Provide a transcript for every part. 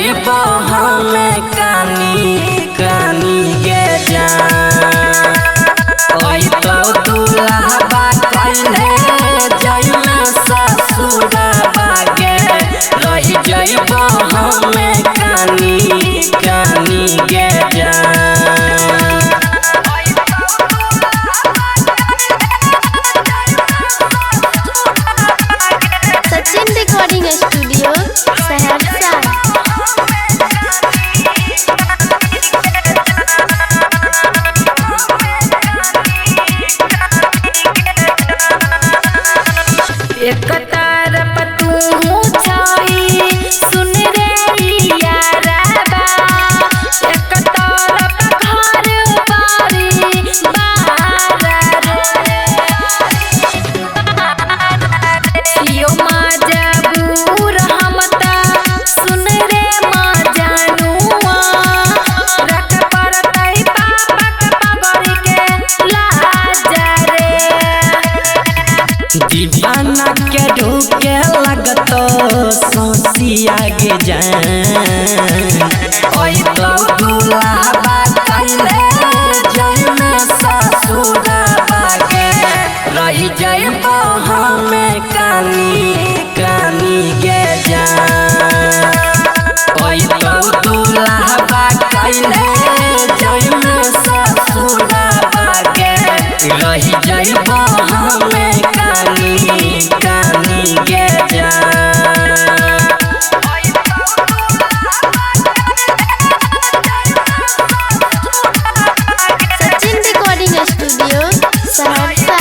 जइबो हमें कानी कानी गे जान ओई तो दुल्हा कइले जइमे ससुरबा गे रही जइबो हमें कानी कानी गे जान। Sachin recording studio Saharsa. एक तरफ तू छाई सुन रे यारबा एक तरफ घर बारी बार यो मजबूर हम ता सुन रे मजनुआ रख परतई पापक पगड़ी के लाज रे दीवाना के ढूके लगतो सोसिया गे जान ओई तो दुल्हा कइले जइमे ससुरबा गे रही जइबो हमें कानी कानी गे जान ओई तो दुल्हा कइले जइमे ससुरबा गे रही जइबो हमें कानी कानी गे जान। Sachin recording studio Saharsa.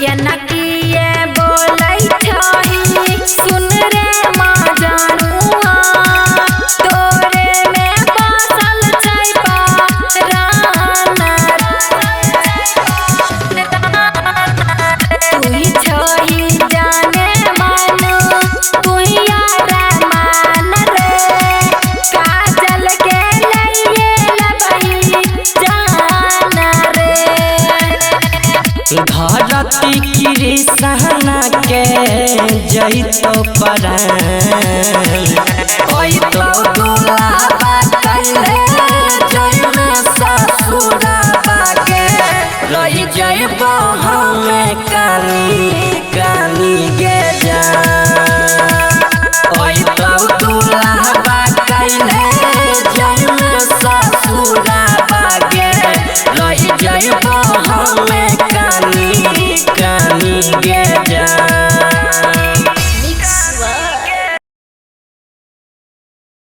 ये नकिए बोलै छही सुन रे मजनुआ तोरे में बसल छै परान तुही छही जाने मन तुही यार मान रे काजल के लइए लबई जान रे धरती की सहना के जइतो परान ओई